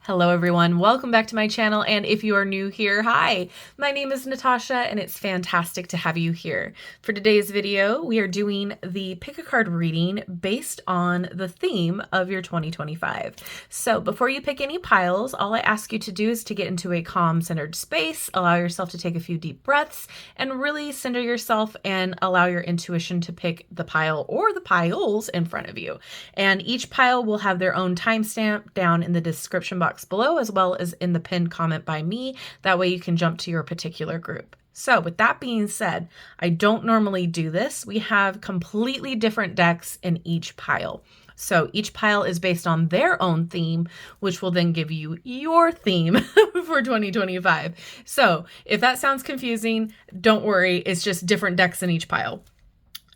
Hello everyone, welcome back to my channel, and if you are new here, hi! My name is Natasha and it's fantastic to have you here. For today's video, we are doing the pick a card reading based on the theme of your 2025. So before you pick any piles, all I ask you to do is to get into a calm, centered space, allow yourself to take a few deep breaths, and really center yourself and allow your intuition to pick the pile or the piles in front of you. And each pile will have their own timestamp down in the description box below, as well as in the pinned comment by me. That way you can jump to your particular group. So with that being said, I don't normally do this. We have completely different decks in each pile. So each pile is based on their own theme, which will then give you your theme for 2025. So if that sounds confusing, don't worry. It's just different decks in each pile.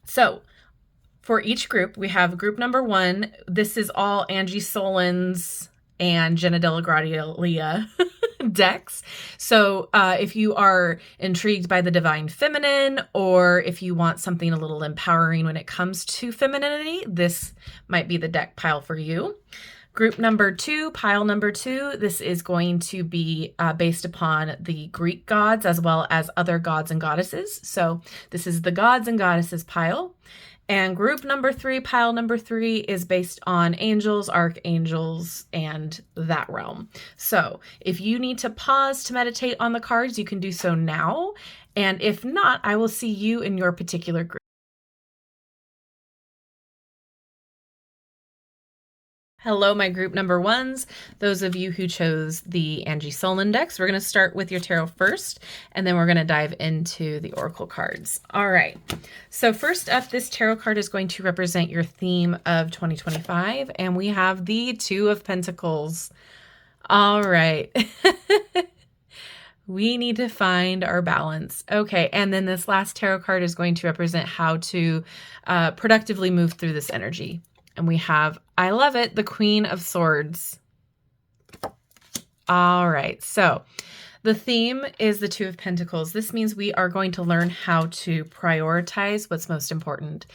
So for each group, we have group number 1. This is all Angie Solin's and Jenna Della Gradia decks. So if you are intrigued by the divine feminine, or if you want something a little empowering when it comes to femininity, this might be the deck pile for you. Group number 2, pile number 2, this is going to be based upon the Greek gods as well as other gods and goddesses. So this is the gods and goddesses pile. And group number 3, pile number 3, is based on angels, archangels, and that realm. So if you need to pause to meditate on the cards, you can do so now. And if not, I will see you in your particular group. Hello, my group number 1s, those of you who chose the Angie Solin decks. We're going to start with your tarot first, and then we're going to dive into the oracle cards. All right, so first up, this tarot card is going to represent your theme of 2025, and we have the Two of Pentacles. All right. We need to find our balance. Okay, and then this last tarot card is going to represent how to productively move through this energy. And we have, I love it, the Queen of Swords. All right, so the theme is the Two of Pentacles. This means we are going to learn how to prioritize what's most important.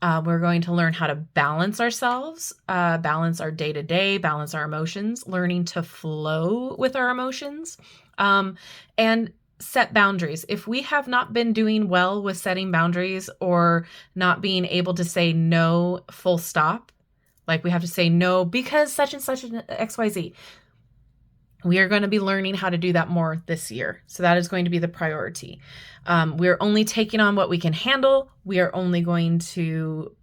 We're going to learn how to balance ourselves, balance our day-to-day, balance our emotions, learning to flow with our emotions, and set boundaries. If we have not been doing well with setting boundaries or not being able to say no full stop, like we have to say no because such and such an XYZ, we are going to be learning how to do that more this year. So that is going to be the priority. We're only taking on what we can handle. We are only going to,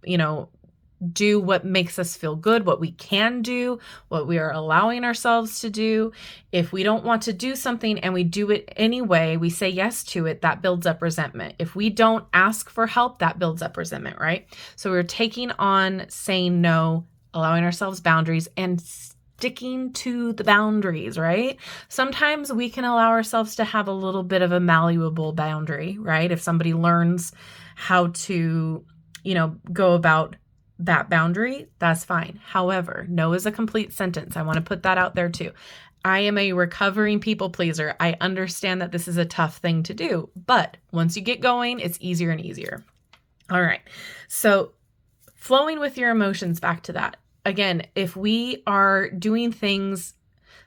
do what makes us feel good, what we can do, what we are allowing ourselves to do. If we don't want to do something and we do it anyway, we say yes to it, that builds up resentment. If we don't ask for help, that builds up resentment, right? So we're taking on saying no, allowing ourselves boundaries, and sticking to the boundaries, right? Sometimes we can allow ourselves to have a little bit of a malleable boundary, right? If somebody learns how to, go about that boundary, that's fine. However, no is a complete sentence. I want to put that out there too. I am a recovering people pleaser. I understand that this is a tough thing to do, but once you get going, it's easier and easier. All right. So flowing with your emotions, back to that. Again, if we are doing things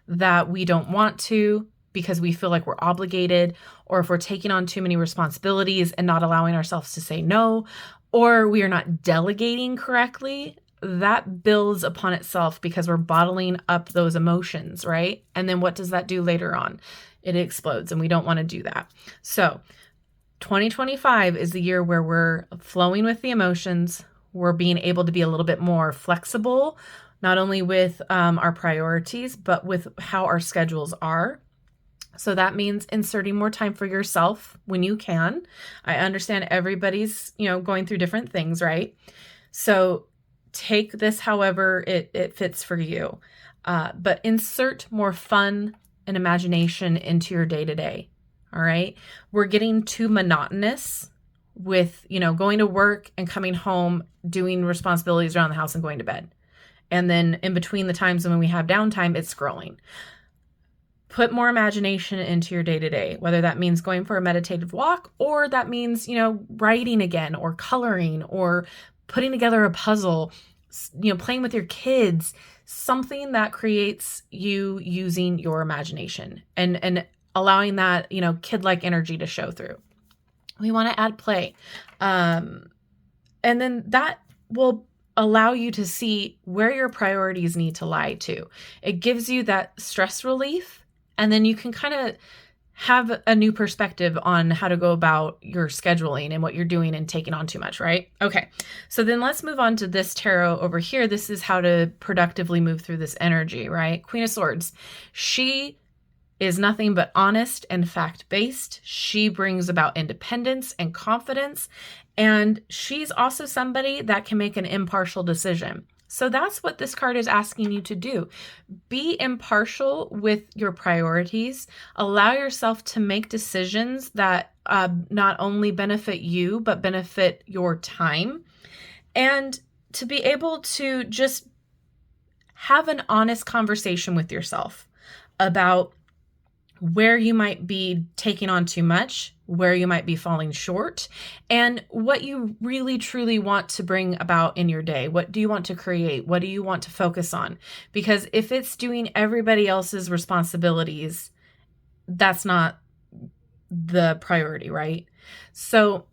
that we don't want to because we feel like we're obligated, or if we're taking on too many responsibilities and not allowing ourselves to say no, or we are not delegating correctly, that builds upon itself because we're bottling up those emotions, right? And then what does that do later on? It explodes, and we don't want to do that. So 2025 is the year where we're flowing with the emotions. We're being able to be a little bit more flexible, not only with our priorities, but with how our schedules are. So that means inserting more time for yourself when you can. I understand everybody's, going through different things, right? So take this however it fits for you. But insert more fun and imagination into your day-to-day, all right? We're getting too monotonous with, going to work and coming home, doing responsibilities around the house and going to bed. And then in between the times when we have downtime, it's scrolling. Put more imagination into your day-to-day, whether that means going for a meditative walk, or that means, writing again, or coloring, or putting together a puzzle, playing with your kids. something that creates you using your imagination and allowing that, kid-like energy to show through. We want to add play. And then that will allow you to see where your priorities need to lie too. It gives you that stress relief, and then you can kind of have a new perspective on how to go about your scheduling and what you're doing and taking on too much, right? Okay, so then let's move on to this tarot over here. This is how to productively move through this energy, right? Queen of Swords. She is nothing but honest and fact-based. She brings about independence and confidence, and she's also somebody that can make an impartial decision. So that's what this card is asking you to do. Be impartial with your priorities. Allow yourself to make decisions that not only benefit you, but benefit your time. And to be able to just have an honest conversation with yourself about where you might be taking on too much, where you might be falling short, and what you really truly want to bring about in your day. What do you want to create? What do you want to focus on? Because if it's doing everybody else's responsibilities, that's not the priority, right? So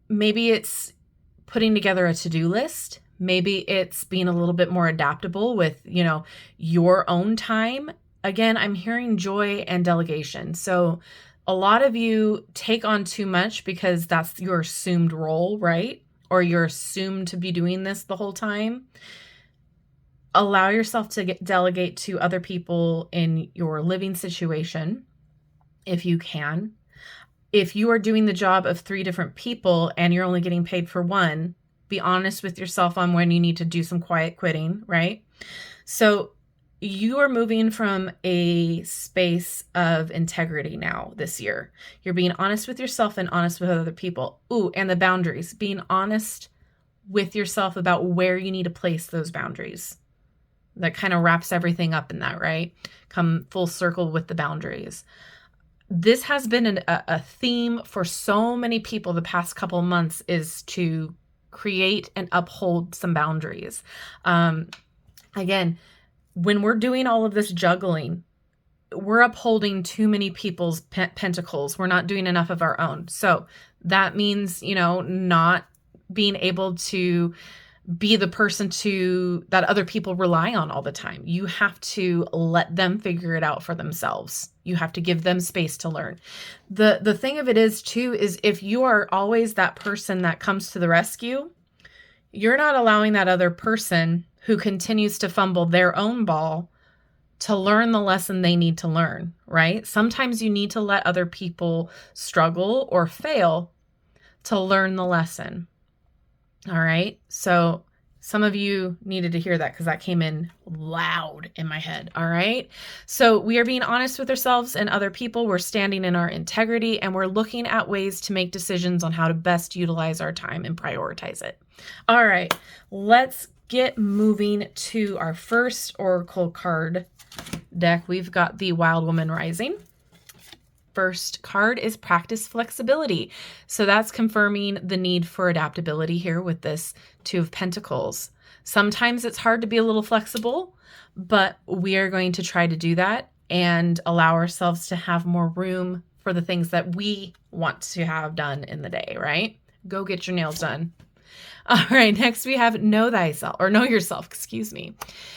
maybe it's putting together a to-do list. Maybe it's being a little bit more adaptable with, your own time. Again, I'm hearing joy and delegation. So a lot of you take on too much because that's your assumed role, right? Or you're assumed to be doing this the whole time. Allow yourself to delegate to other people in your living situation, if you can. If you are doing the job of 3 different people and you're only getting paid for one, be honest with yourself on when you need to do some quiet quitting, right? So you are moving from a space of integrity now this year. You're being honest with yourself and honest with other people. Ooh, and the boundaries. Being honest with yourself about where you need to place those boundaries. That kind of wraps everything up in that, right? Come full circle with the boundaries. This has been a theme for so many people the past couple of months, is to create and uphold some boundaries. Again, when we're doing all of this juggling, we're upholding too many people's pentacles. We're not doing enough of our own. So that means, not being able to be the person that other people rely on all the time. You have to let them figure it out for themselves. You have to give them space to learn. The thing of it is too, is if you are always that person that comes to the rescue, you're not allowing that other person who continues to fumble their own ball to learn the lesson they need to learn, right? Sometimes you need to let other people struggle or fail to learn the lesson. All right. So some of you needed to hear that because that came in loud in my head. All right. So we are being honest with ourselves and other people. We're standing in our integrity, and we're looking at ways to make decisions on how to best utilize our time and prioritize it. All right. Let's get moving to our first oracle card deck. We've got the Wild Woman Rising. First card is practice flexibility. So that's confirming the need for adaptability here with this Two of Pentacles. Sometimes it's hard to be a little flexible, but we are going to try to do that and allow ourselves to have more room for the things that we want to have done in the day, right? Go get your nails done. All right, next we have know thyself, or know yourself, excuse me.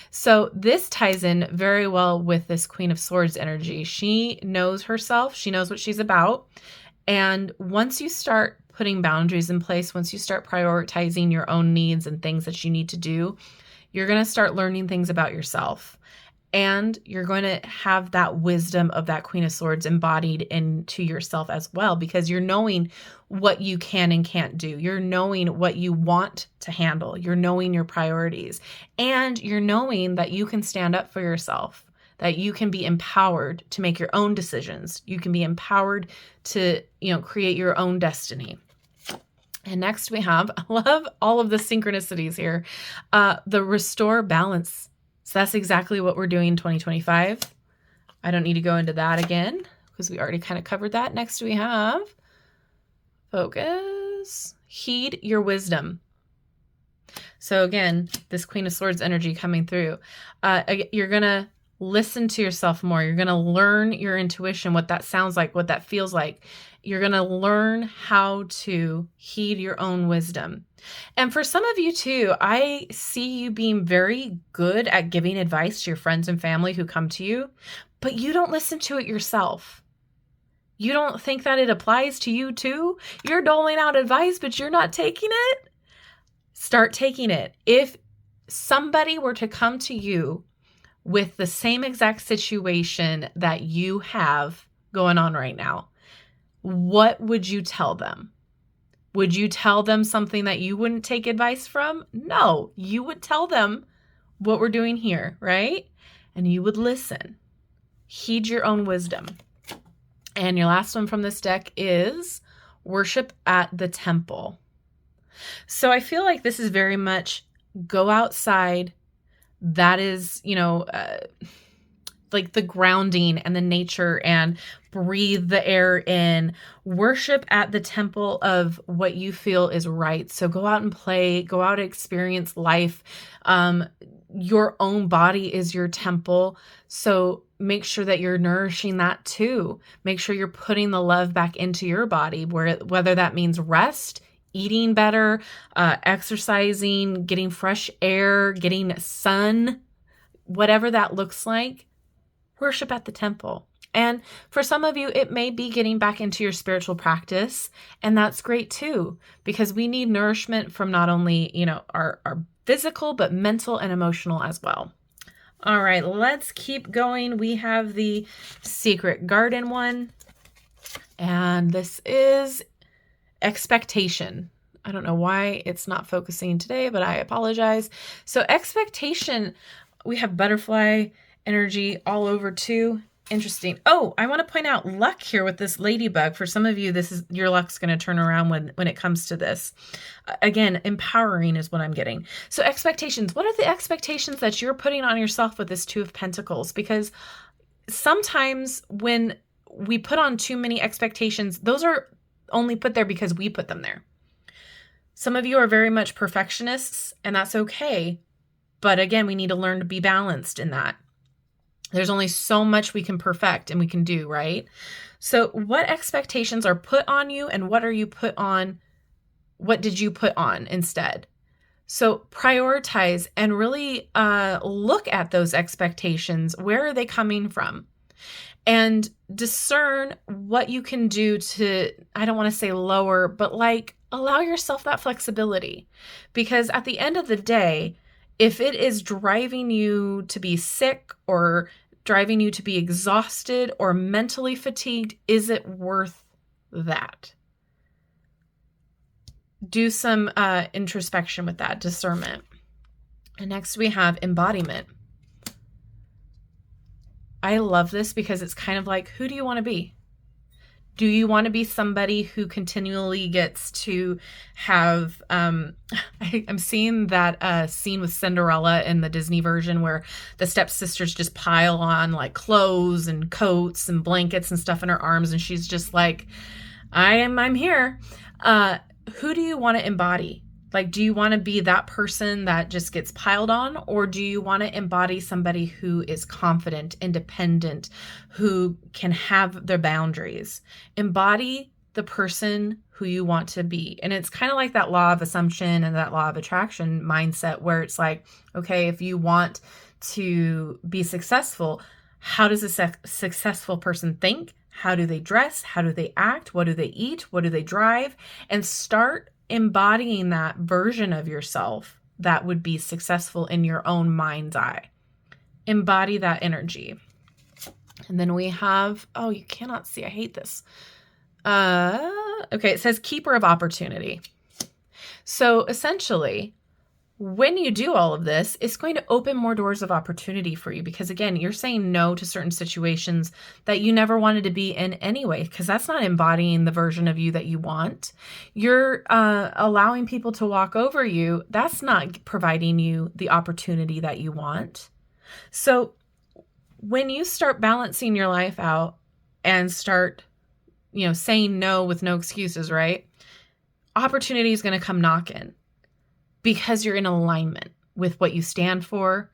So this ties in very well with this Queen of Swords energy. She knows herself. She knows what she's about. And once you start putting boundaries in place, once you start prioritizing your own needs and things that you need to do, you're going to start learning things about yourself. And you're going to have that wisdom of that Queen of Swords embodied into yourself as well, because you're knowing what you can and can't do. You're knowing what you want to handle. You're knowing your priorities. And you're knowing that you can stand up for yourself, that you can be empowered to make your own decisions. You can be empowered to, create your own destiny. And next we have, I love all of the synchronicities here, the restore balance. So that's exactly what we're doing in 2025. I don't need to go into that again because we already kind of covered that. Next we have focus, heed your wisdom. So again, this Queen of Swords energy coming through. You're going to listen to yourself more. You're going to learn your intuition, what that sounds like, what that feels like. You're going to learn how to heed your own wisdom. And for some of you too, I see you being very good at giving advice to your friends and family who come to you, but you don't listen to it yourself. You don't think that it applies to you too? You're doling out advice, but you're not taking it? Start taking it. If somebody were to come to you with the same exact situation that you have going on right now, what would you tell them? Would you tell them something that you wouldn't take advice from? No, you would tell them what we're doing here, right? And you would listen. Heed your own wisdom. And your last one from this deck is worship at the temple. So I feel like this is very much go outside. That is, like the grounding and the nature, and breathe the air in. Worship at the temple of what you feel is right. So go out and play, go out and experience life. Your own body is your temple. So make sure that you're nourishing that too. Make sure you're putting the love back into your body, whether that means rest, eating better, exercising, getting fresh air, getting sun, whatever that looks like. Worship at the temple. And for some of you, it may be getting back into your spiritual practice. And that's great too, because we need nourishment from not only, our physical, but mental and emotional as well. All right, let's keep going. We have the Secret Garden one. And this is expectation. I don't know why it's not focusing today, but I apologize. So expectation, we have butterfly energy all over too. Interesting. Oh, I want to point out luck here with this ladybug. For some of you, your luck's going to turn around when it comes to this. Again, empowering is what I'm getting. So expectations. What are the expectations that you're putting on yourself with this Two of Pentacles? Because sometimes when we put on too many expectations, those are only put there because we put them there. Some of you are very much perfectionists, and that's okay. But again, we need to learn to be balanced in that. There's only so much we can perfect and we can do, right? So what expectations are put on you, and what are you put on? What did you put on instead? So prioritize and really look at those expectations. Where are they coming from? And discern what you can do to, I don't want to say lower, but like allow yourself that flexibility. Because at the end of the day, if it is driving you to be sick or driving you to be exhausted or mentally fatigued, is it worth that? Do some introspection with that, discernment. And next we have embodiment. I love this because it's kind of like, who do you want to be? Do you want to be somebody who continually gets to have, I'm seeing that scene with Cinderella in the Disney version where the stepsisters just pile on like clothes and coats and blankets and stuff in her arms. And she's just like, I'm here. Who do you want to embody? Like, do you want to be that person that just gets piled on? Or do you want to embody somebody who is confident, independent, who can have their boundaries? Embody the person who you want to be. And it's kind of like that law of assumption and that law of attraction mindset where it's like, okay, if you want to be successful, how does a successful person think? How do they dress? How do they act? What do they eat? What do they drive? And start embodying that version of yourself that would be successful in your own mind's eye. Embody that energy. And then we have, oh, you cannot see. I hate this. Okay, it says keeper of opportunity. So essentially, when you do all of this, it's going to open more doors of opportunity for you because, again, you're saying no to certain situations that you never wanted to be in anyway, because that's not embodying the version of you that you want. You're allowing people to walk over you. That's not providing you the opportunity that you want. So when you start balancing your life out and start, saying no with no excuses, right? Opportunity is going to come knocking. because you're in alignment with what you stand for.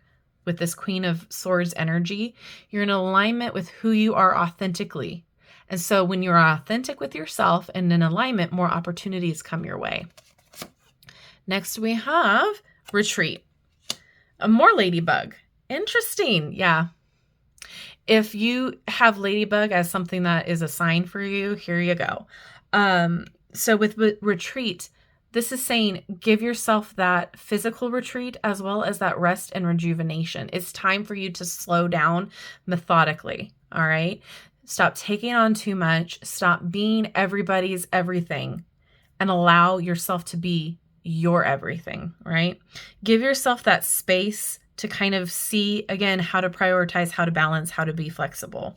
With this Queen of Swords energy, you're in alignment with who you are authentically. And so when you're authentic with yourself and in alignment, more opportunities come your way. Next, we have retreat. More ladybug. Interesting. Yeah. If you have ladybug as something that is a sign for you, here you go. So with retreat, this is saying give yourself that physical retreat as well as that rest and rejuvenation. It's time for you to slow down methodically. All right. Stop taking on too much. Stop being everybody's everything and allow yourself to be your everything, right? Give yourself that space to kind of see, again, how to prioritize, how to balance, how to be flexible.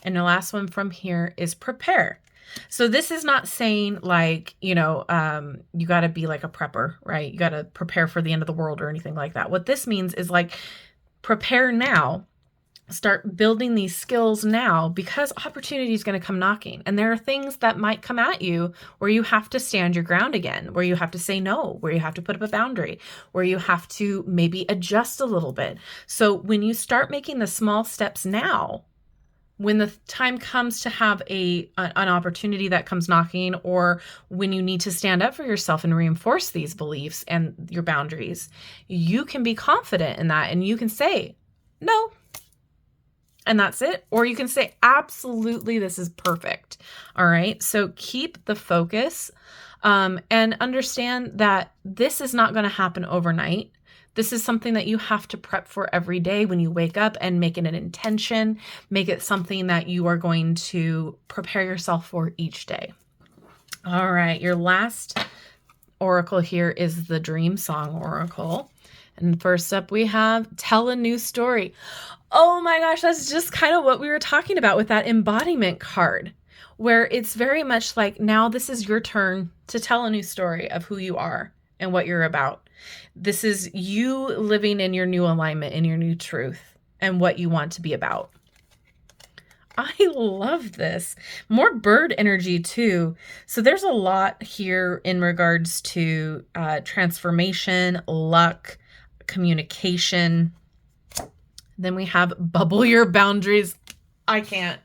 And the last one from here is prepare. So this is not saying like, you got to be like a prepper, right? You got to prepare for the end of the world or anything like that. What this means is like prepare now. Start building these skills now because opportunity is going to come knocking. And there are things that might come at you where you have to stand your ground again, where you have to say no, where you have to put up a boundary, where you have to maybe adjust a little bit. So when you start making the small steps now, when the time comes to have an opportunity that comes knocking, or when you need to stand up for yourself and reinforce these beliefs and your boundaries, you can be confident in that and you can say, no, and that's it. Or you can say, absolutely, this is perfect. All right. So keep the focus and understand that this is not going to happen overnight. This is something that you have to prep for every day when you wake up, and make it an intention. Make it something that you are going to prepare yourself for each day. All right. Your last oracle here is the Dream Song Oracle. And first up, we have Tell a New Story. Oh my gosh, that's just kind of what we were talking about with that embodiment card, where it's very much like, now this is your turn to tell a new story of who you are and what you're about. This is you living in your new alignment, in your new truth, and what you want to be about. I love this. More bird energy too. So there's a lot here in regards to transformation, luck, communication. Then we have bubble your boundaries. I can't.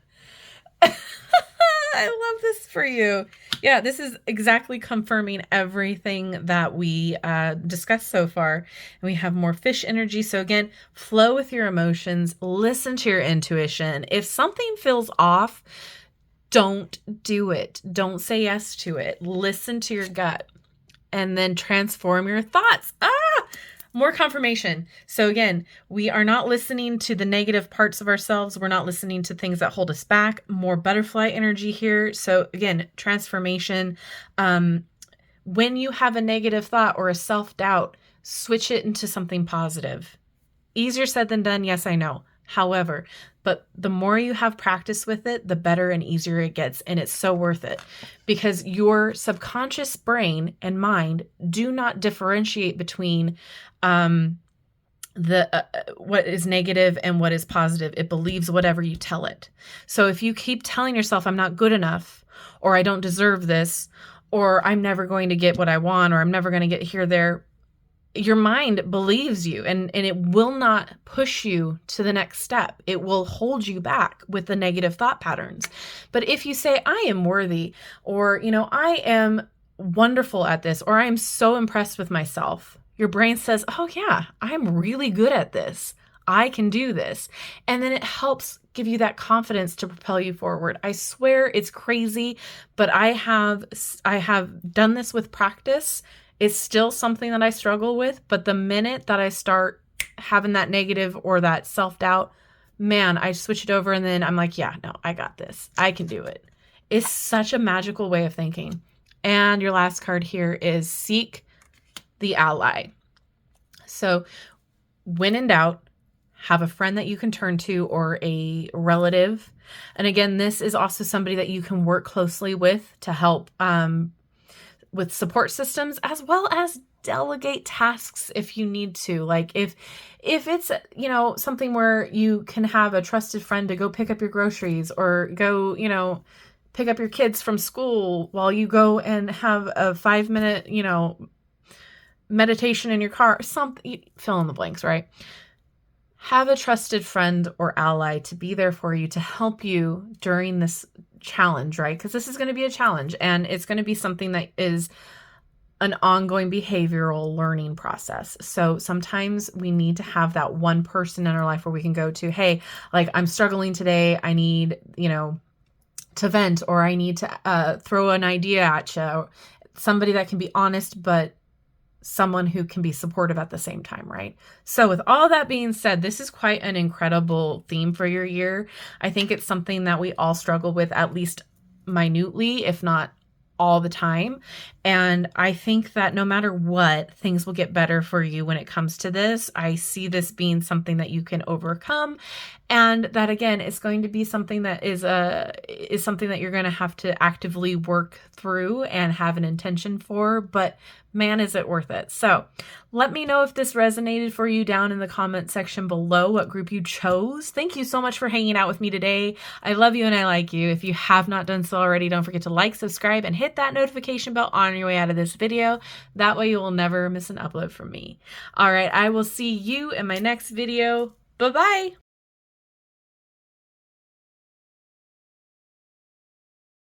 I love this for you. Yeah, this is exactly confirming everything that we discussed so far. And we have more fish energy. So again, flow with your emotions. Listen to your intuition. If something feels off, don't do it. Don't say yes to it. Listen to your gut and then transform your thoughts. More confirmation. So again, we are not listening to the negative parts of ourselves. We're not listening to things that hold us back. More butterfly energy here. So again, transformation. When you have a negative thought or a self-doubt, switch it into something positive. Easier said than done. Yes, I know. However, but the more you have practice with it, the better and easier it gets. And it's so worth it because your subconscious brain and mind do not differentiate between what is negative and what is positive. It believes whatever you tell it. So if you keep telling yourself, I'm not good enough, or I don't deserve this, or I'm never going to get what I want, or I'm never going to get here, there, your mind believes you and it will not push you to the next step. It will hold you back with the negative thought patterns. But if you say, I am worthy, or, I am wonderful at this, or I am so impressed with myself, your brain says, oh yeah, I'm really good at this. I can do this. And then it helps give you that confidence to propel you forward. I swear it's crazy, but I have done this with practice. It's still something that I struggle with, but the minute that I start having that negative or that self-doubt, man, I switch it over and then I'm like, yeah, no, I got this. I can do it. It's such a magical way of thinking. And your last card here is Seek the Ally. So when in doubt, have a friend that you can turn to or a relative. And again, this is also somebody that you can work closely with to help with support systems, as well as delegate tasks if you need to. Like if it's, something where you can have a trusted friend to go pick up your groceries or go, pick up your kids from school while you go and have a 5-minute, meditation in your car, something, fill in the blanks, right? Have a trusted friend or ally to be there for you to help you during this challenge, right? Because this is going to be a challenge, and it's going to be something that is an ongoing behavioral learning process. So sometimes we need to have that one person in our life where we can go to, hey, like, I'm struggling today. I need, to vent, or I need to throw an idea at you. Somebody that can be honest, but someone who can be supportive at the same time, right? So with all that being said, this is quite an incredible theme for your year. I think it's something that we all struggle with, at least minutely, if not all the time. And I think that no matter what, things will get better for you when it comes to this. I see this being something that you can overcome. And that, again, is going to be something that is something that you're going to have to actively work through and have an intention for. But man, is it worth it. So let me know if this resonated for you down in the comment section below, what group you chose. Thank you so much for hanging out with me today. I love you and I like you. If you have not done so already, don't forget to like, subscribe, and hit that notification bell on your way out of this video. That way you will never miss an upload from me. All right, I will see you in my next video. Bye-bye.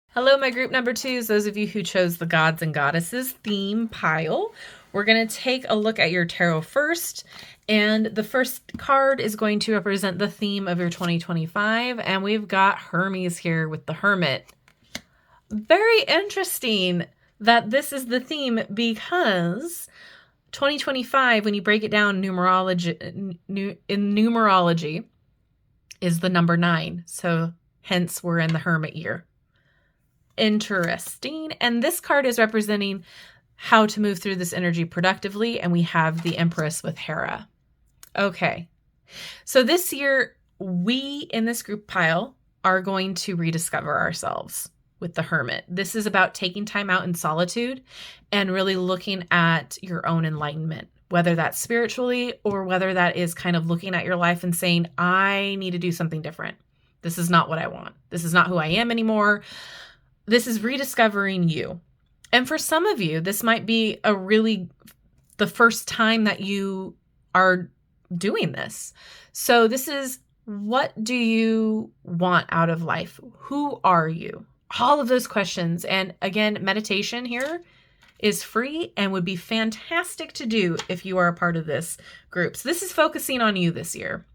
Hello, my group number 2s, those of you who chose the Gods and Goddesses theme pile. We're going to take a look at your tarot first, and the first card is going to represent the theme of your 2025, and we've got Hermes here with the Hermit. Very interesting that this is the theme, because 2025, when you break it down in numerology, is the number 9. So hence we're in the Hermit year. Interesting. And this card is representing how to move through this energy productively. And we have the Empress with Hera. Okay. So this year, we in this group pile are going to rediscover ourselves with the Hermit. This is about taking time out in solitude and really looking at your own enlightenment, whether that's spiritually or whether that is kind of looking at your life and saying, I need to do something different. This is not what I want. This is not who I am anymore. This is rediscovering you. And for some of you, this might be the first time that you are doing this. So this is, what do you want out of life? Who are you? All of those questions. And again, meditation here is free and would be fantastic to do if you are a part of this group. So this is focusing on you this year,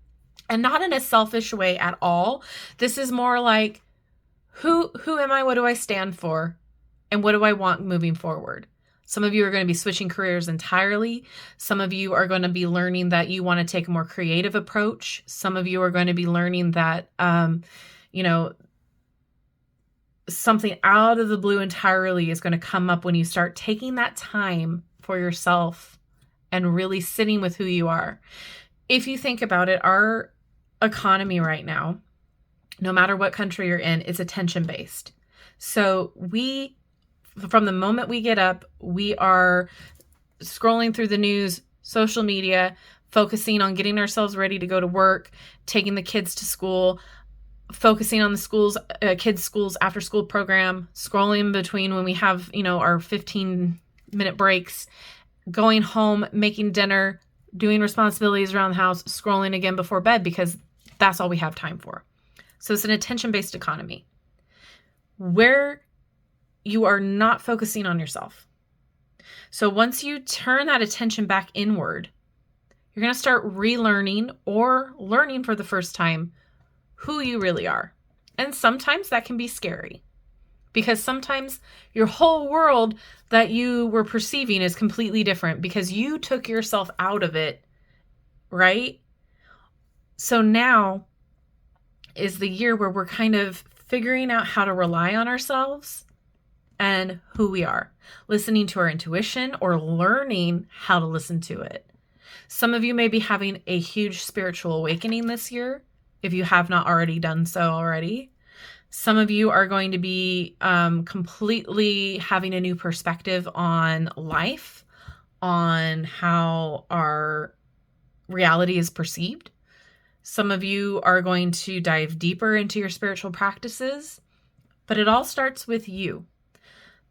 and not in a selfish way at all. This is more like, who am I? What do I stand for? And what do I want moving forward? Some of you are going to be switching careers entirely. Some of you are going to be learning that you want to take a more creative approach. Some of you are going to be learning that, something out of the blue entirely is going to come up when you start taking that time for yourself and really sitting with who you are. If you think about it, our economy right now, no matter what country you're in, it's attention-based. So from the moment we get up, we are scrolling through the news, social media, focusing on getting ourselves ready to go to work, taking the kids to school, focusing on the kids' schools after school program, scrolling between when we have, our 15-minute breaks, going home, making dinner, doing responsibilities around the house, scrolling again before bed, because that's all we have time for. So it's an attention-based economy where you are not focusing on yourself. So once you turn that attention back inward, you're going to start relearning or learning for the first time who you really are. And sometimes that can be scary, because sometimes your whole world that you were perceiving is completely different because you took yourself out of it, right? So now is the year where we're kind of figuring out how to rely on ourselves and who we are, listening to our intuition or learning how to listen to it. Some of you may be having a huge spiritual awakening this year, if you have not already done so already. Some of you are going to be completely having a new perspective on life, on how our reality is perceived. Some of you are going to dive deeper into your spiritual practices, but it all starts with you.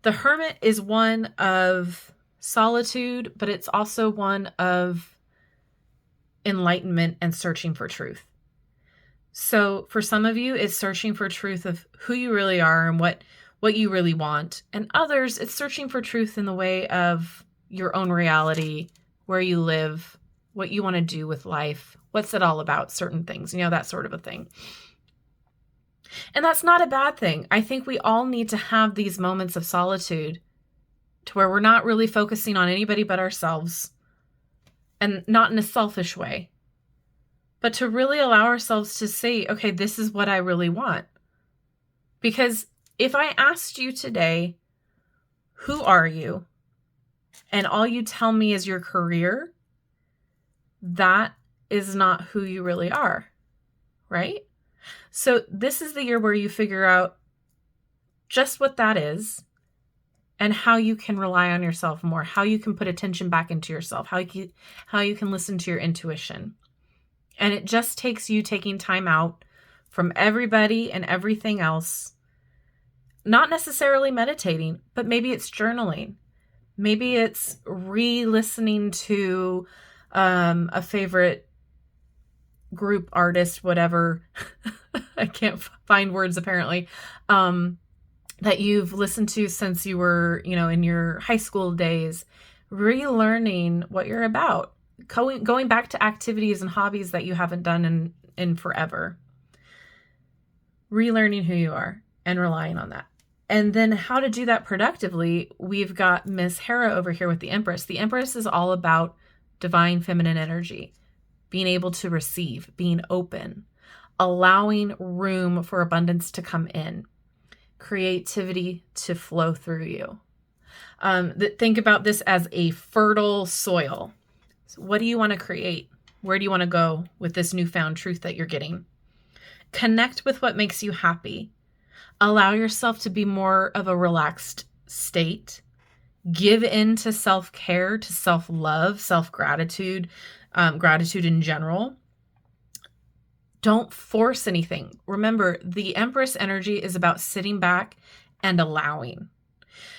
The Hermit is one of solitude, but it's also one of enlightenment and searching for truth. So for some of you, it's searching for truth of who you really are and what you really want. And others, it's searching for truth in the way of your own reality, where you live, what you want to do with life, what's it all about, certain things, that sort of a thing. And that's not a bad thing. I think we all need to have these moments of solitude to where we're not really focusing on anybody but ourselves, and not in a selfish way, but to really allow ourselves to say, okay, this is what I really want. Because if I asked you today, who are you? And all you tell me is your career, that is not who you really are, right? So this is the year where you figure out just what that is and how you can rely on yourself more, how you can put attention back into yourself, how you can listen to your intuition. And it just takes you taking time out from everybody and everything else, not necessarily meditating, but maybe it's journaling. Maybe it's re-listening to a favorite group, artist, whatever. I can't find words apparently, that you've listened to since you were, in your high school days, relearning what you're about, going back to activities and hobbies that you haven't done in forever, relearning who you are and relying on that. And then how to do that productively, we've got Miss Hera over here with the Empress. The Empress is all about divine feminine energy, being able to receive, being open, allowing room for abundance to come in, creativity to flow through you. Think about this as a fertile soil. So what do you want to create? Where do you want to go with this newfound truth that you're getting? Connect with what makes you happy. Allow yourself to be more of a relaxed state. Give in to self-care, to self-love, self-gratitude, gratitude in general. Don't force anything. Remember, the Empress energy is about sitting back and allowing.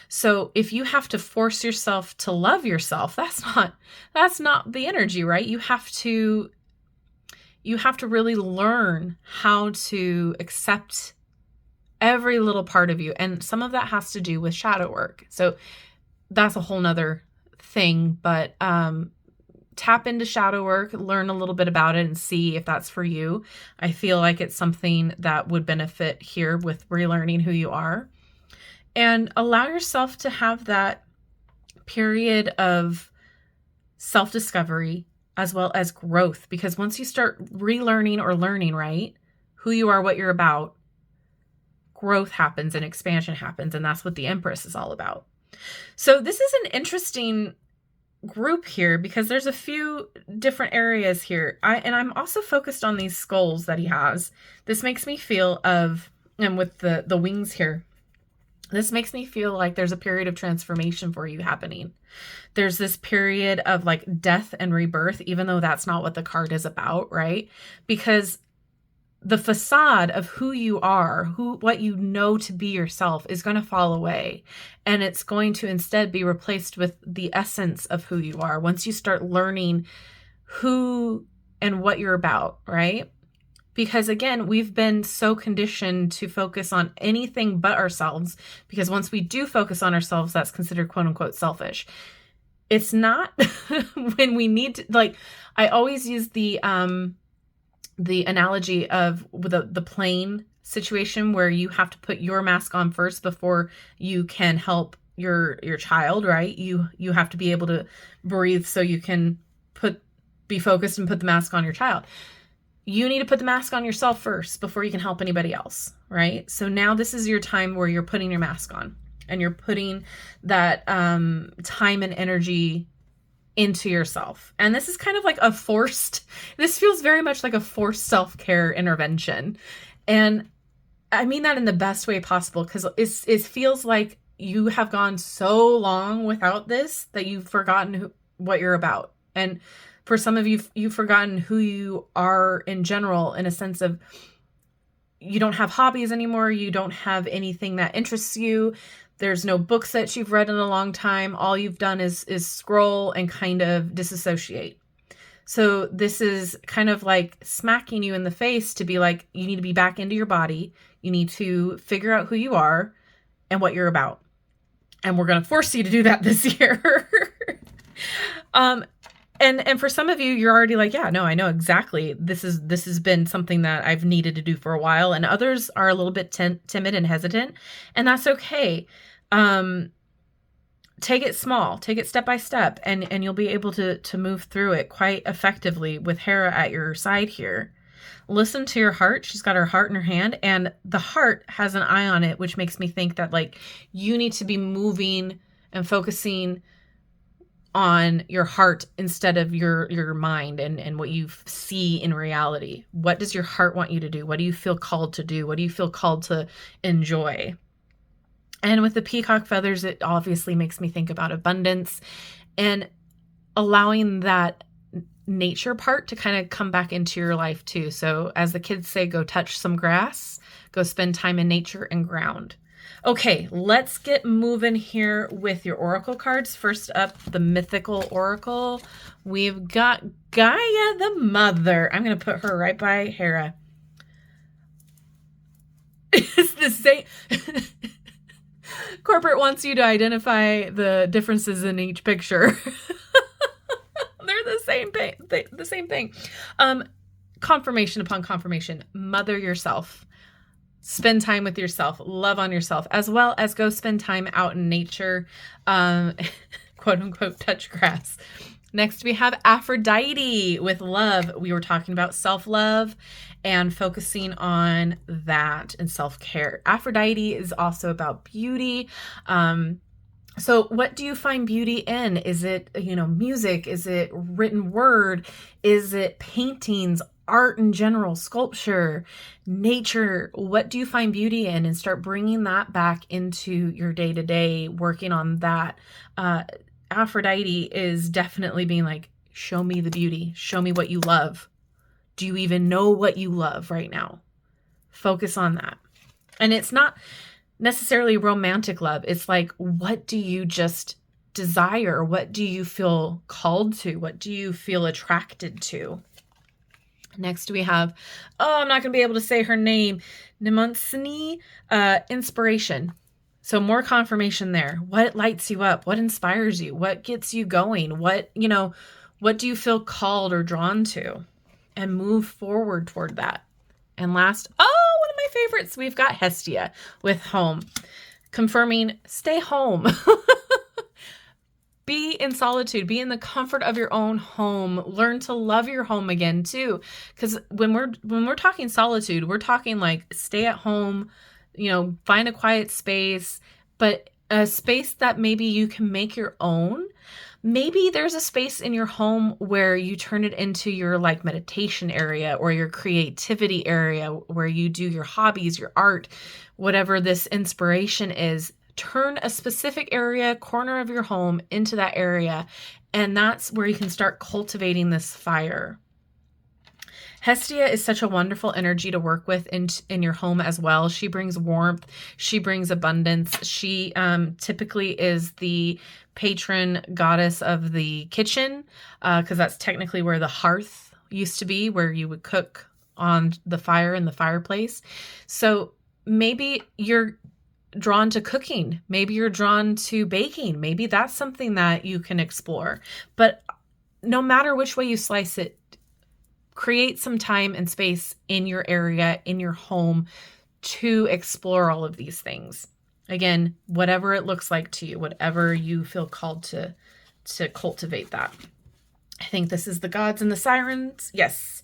So if you have to force yourself to love yourself, that's not the energy, right? You have to really learn how to accept every little part of you. And some of that has to do with shadow work. So that's a whole nother thing, but tap into shadow work, learn a little bit about it and see if that's for you. I feel like it's something that would benefit here with relearning who you are, and allow yourself to have that period of self-discovery as well as growth. Because once you start relearning or learning, right, who you are, what you're about, growth happens and expansion happens. And that's what the Empress is all about. So this is an interesting group here because there's a few different areas here. I'm also focused on these skulls that he has. This makes me feel and with the wings here, this makes me feel like there's a period of transformation for you happening. There's this period of like death and rebirth, even though that's not what the card is about, right? Because the facade of who you are, what you know to be yourself is going to fall away. And it's going to instead be replaced with the essence of who you are once you start learning who and what you're about, right? Because again, we've been so conditioned to focus on anything but ourselves, because once we do focus on ourselves, that's considered quote unquote selfish. It's not when we need to, like, I always use the analogy of the plane situation where you have to put your mask on first before you can help your child, right? You have to be able to breathe so you can be focused and put the mask on your child. You need to put the mask on yourself first before you can help anybody else, right? So now this is your time where you're putting your mask on and you're putting that time and energy into yourself. And this is kind of like this feels very much like a forced self-care intervention. And I mean that in the best way possible, because it feels like you have gone so long without this that you've forgotten what you're about. And for some of you, you've forgotten who you are in general, in a sense of you don't have hobbies anymore. You don't have anything that interests you. There's no books that you've read in a long time. All you've done is scroll and kind of disassociate. So this is kind of like smacking you in the face to be like, you need to be back into your body. You need to figure out who you are and what you're about. And we're going to force you to do that this year. And for some of you, you're already like, yeah, no, I know exactly. This has been something that I've needed to do for a while. And others are a little bit timid and hesitant, and that's okay. Take it small, take it step by step, and you'll be able to move through it quite effectively with Hera at your side here. Listen to your heart. She's got her heart in her hand, and the heart has an eye on it, which makes me think that like you need to be moving and focusing on your heart instead of your mind and what you see in reality. What does your heart want you to do? What do you feel called to do? What do you feel called to enjoy? And with the peacock feathers, it obviously makes me think about abundance and allowing that nature part to kind of come back into your life too. So as the kids say, go touch some grass, go spend time in nature and ground. Okay, let's get moving here with your oracle cards. First up, the mythical oracle. We've got Gaia the Mother. I'm going to put her right by Hera. It's the same. Corporate wants you to identify the differences in each picture. They're the same thing. The same thing. Confirmation upon confirmation. Mother yourself. Spend time with yourself. Love on yourself, as well as go spend time out in nature. Quote unquote, touch grass. Next, we have Aphrodite with love. We were talking about self-love and focusing on that and self-care. Aphrodite is also about beauty. So what do you find beauty in? Is it, music? Is it written word? Is it paintings, art in general, sculpture, nature? What do you find beauty in? And start bringing that back into your day-to-day, working on that. Aphrodite is definitely being like, show me the beauty. Show me what you love. Do you even know what you love right now? Focus on that. And it's not necessarily romantic love. It's like, what do you just desire? What do you feel called to? What do you feel attracted to? Next we have, I'm not going to be able to say her name, Nemontsini, inspiration. So more confirmation there. What lights you up? What inspires you? What gets you going? What do you feel called or drawn to? And move forward toward that. And last, one of my favorites, we've got Hestia with home. Confirming, stay home. Be in solitude. Be in the comfort of your own home. Learn to love your home again too. Because when we're talking solitude, we're talking like stay at home, find a quiet space, but a space that maybe you can make your own. Maybe there's a space in your home where you turn it into your like meditation area or your creativity area where you do your hobbies, your art, whatever this inspiration is. Turn a specific area, corner of your home into that area. And that's where you can start cultivating this fire. Hestia is such a wonderful energy to work with in your home as well. She brings warmth. She brings abundance. She typically is the patron goddess of the kitchen because that's technically where the hearth used to be, where you would cook on the fire in the fireplace. So maybe you're drawn to cooking. Maybe you're drawn to baking. Maybe that's something that you can explore. But no matter which way you slice it, create some time and space in your area, in your home to explore all of these things. Again, whatever it looks like to you, whatever you feel called to cultivate that. I think this is the gods and the sirens. Yes.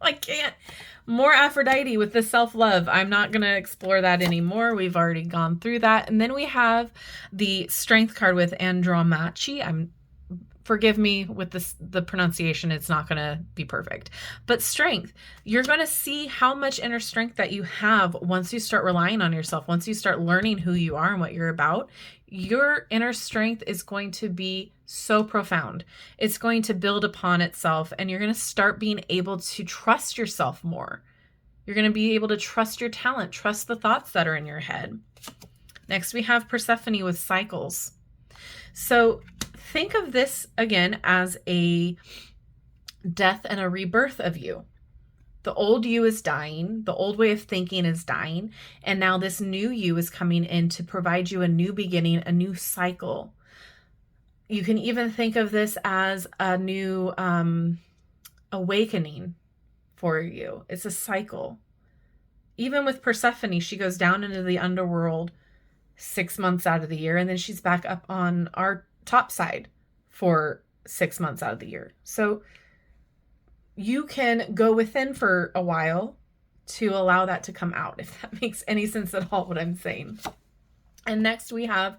I can't. More Aphrodite with the self-love. I'm not going to explore that anymore. We've already gone through that. And then we have the strength card with Andromache. Forgive me with the pronunciation. It's not going to be perfect. But strength. You're going to see how much inner strength that you have once you start relying on yourself. Once you start learning who you are and what you're about. Your inner strength is going to be so profound. It's going to build upon itself, and you're going to start being able to trust yourself more. You're going to be able to trust your talent, trust the thoughts that are in your head. Next, we have Persephone with cycles. So think of this again as a death and a rebirth of you. The old you is dying. The old way of thinking is dying. And now this new you is coming in to provide you a new beginning, a new cycle. You can even think of this as a new awakening for you. It's a cycle. Even with Persephone, she goes down into the underworld 6 months out of the year, and then she's back up on our top side for 6 months out of the year. So you can go within for a while to allow that to come out, if that makes any sense at all, what I'm saying. And next we have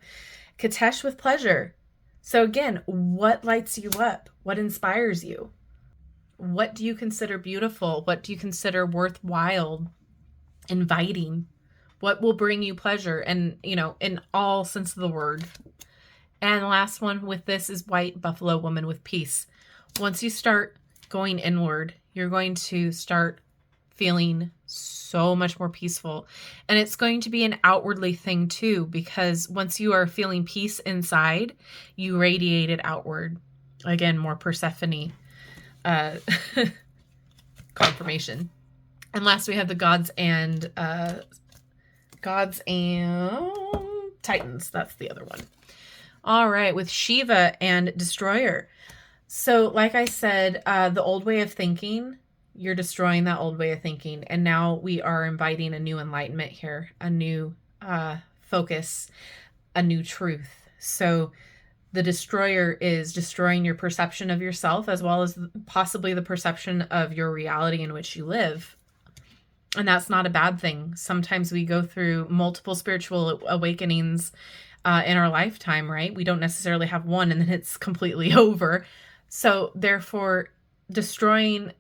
Katesh with pleasure. So again, what lights you up? What inspires you? What do you consider beautiful? What do you consider worthwhile, inviting? What will bring you pleasure? And, in all sense of the word. And the last one with this is white buffalo woman with peace. Once you start going inward, you're going to start feeling so much more peaceful. And it's going to be an outwardly thing too, because once you are feeling peace inside, you radiate it outward. Again, more Persephone confirmation. And last we have the gods and Titans. That's the other one. All right, with Shiva and Destroyer. So like I said, the old way of thinking, you're destroying that old way of thinking. And now we are inviting a new enlightenment here, a new focus, a new truth. So the destroyer is destroying your perception of yourself, as well as possibly the perception of your reality in which you live. And that's not a bad thing. Sometimes we go through multiple spiritual awakenings in our lifetime, right? We don't necessarily have one and then it's completely over. So therefore, destroying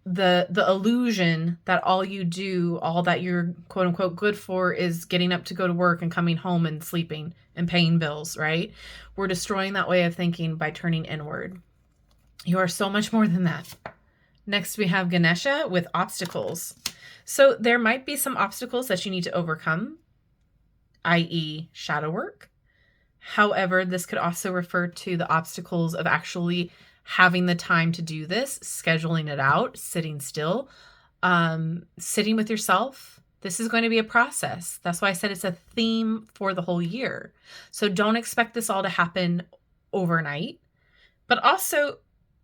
the illusion that all you do, all that you're quote unquote good for is getting up to go to work and coming home and sleeping and paying bills, right? We're destroying that way of thinking by turning inward. You are so much more than that. Next, we have Ganesha with obstacles. So there might be some obstacles that you need to overcome, i.e. shadow work. However, this could also refer to the obstacles of actually having the time to do this, scheduling it out, sitting still, sitting with yourself. This is going to be a process. That's why I said it's a theme for the whole year. So don't expect this all to happen overnight. But also,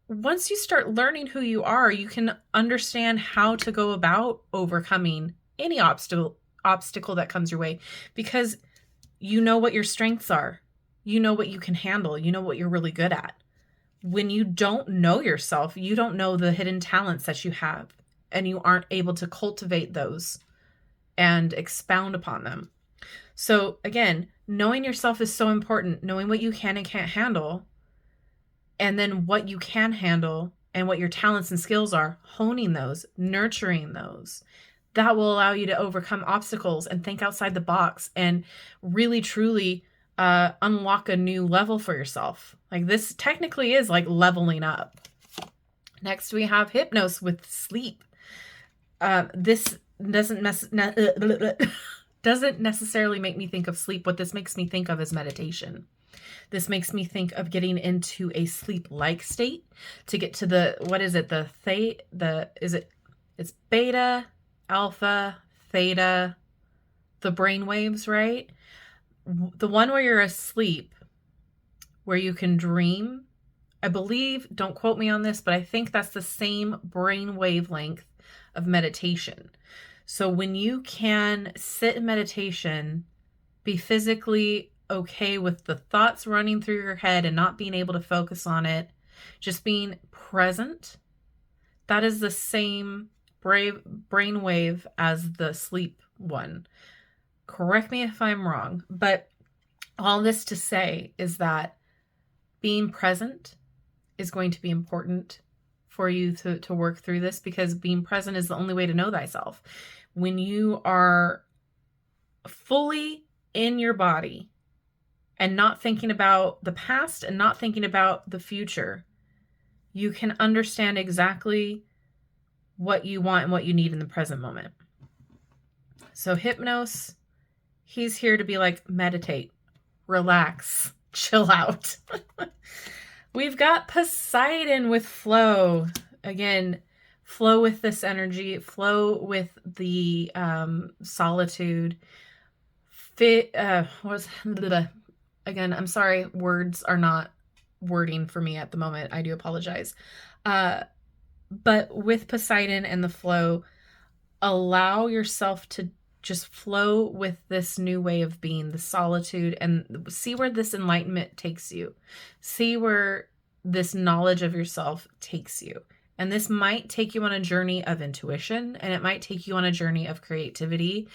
once you start learning who you are, you can understand how to go about overcoming any obstacle that comes your way, because you know what your strengths are. You know what you can handle. You know what you're really good at. When you don't know yourself, you don't know the hidden talents that you have, and you aren't able to cultivate those and expound upon them. So again, knowing yourself is so important, knowing what you can and can't handle, and then what you can handle and what your talents and skills are, honing those, nurturing those. That will allow you to overcome obstacles and think outside the box and really, truly unlock a new level for yourself. Like, this technically is like leveling up. Next, we have Hypnos with sleep. This doesn't necessarily make me think of sleep. What this makes me think of is meditation. This makes me think of getting into a sleep-like state to get to the, it's beta, alpha, theta, the brain waves, right? The one where you're asleep, where you can dream, I believe, don't quote me on this, but I think that's the same brain wavelength of meditation. So when you can sit in meditation, be physically okay with the thoughts running through your head and not being able to focus on it, just being present, that is the same brain wave as the sleep one. Correct me if I'm wrong, but all this to say is that being present is going to be important for you to work through this, because being present is the only way to know thyself. When you are fully in your body and not thinking about the past and not thinking about the future, you can understand exactly what you want and what you need in the present moment. So Hypnos, he's here to be like, meditate, relax, chill out. We've got Poseidon with flow. Again, flow with this energy, flow with the solitude. Again, I'm sorry, words are not wording for me at the moment. I do apologize. But with Poseidon and the flow, allow yourself to just flow with this new way of being, the solitude, and see where this enlightenment takes you. See where this knowledge of yourself takes you. And this might take you on a journey of intuition, and it might take you on a journey of creativity.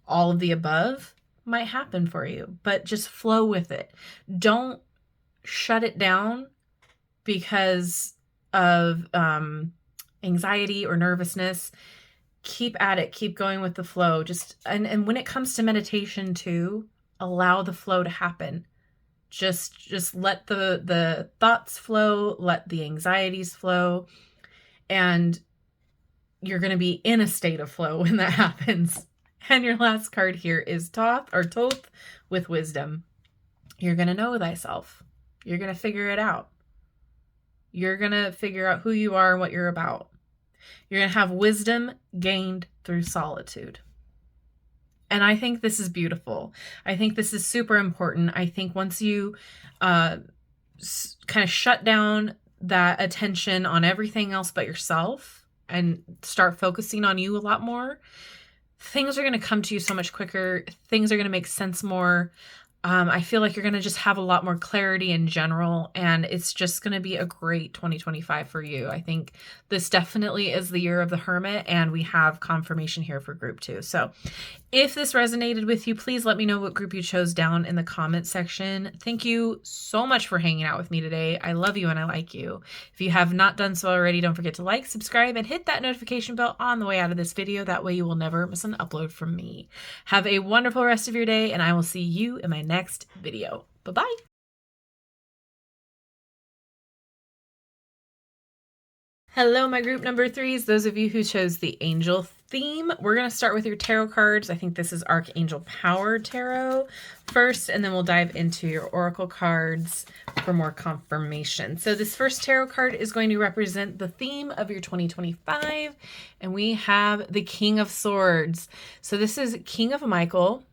All of the above might happen for you, but just flow with it. Don't shut it down because of anxiety or nervousness. Keep at it. Keep going with the flow. And when it comes to meditation too, allow the flow to happen. Just let the thoughts flow, let the anxieties flow, and you're going to be in a state of flow when that happens. And your last card here is Thoth with wisdom. You're going to know thyself. You're going to figure it out. You're going to figure out who you are and what you're about. You're going to have wisdom gained through solitude. And I think this is beautiful. I think this is super important. I think once you kind of shut down that attention on everything else but yourself and start focusing on you a lot more, things are going to come to you so much quicker. Things are going to make sense more. I feel like you're going to just have a lot more clarity in general, and it's just going to be a great 2025 for you. I think this definitely is the year of the Hermit, and we have confirmation here for group 2. So if this resonated with you, please let me know what group you chose down in the comment section. Thank you so much for hanging out with me today. I love you and I like you. If you have not done so already, don't forget to like, subscribe, and hit that notification bell on the way out of this video. That way you will never miss an upload from me. Have a wonderful rest of your day, and I will see you in my next video. Bye-bye. Hello, my group number 3s, those of you who chose the angel theme. We're going to start with your tarot cards. I think this is Archangel Power Tarot first, and then we'll dive into your oracle cards for more confirmation. So this first tarot card is going to represent the theme of your 2025, and we have the King of Swords. So this is King of Michael,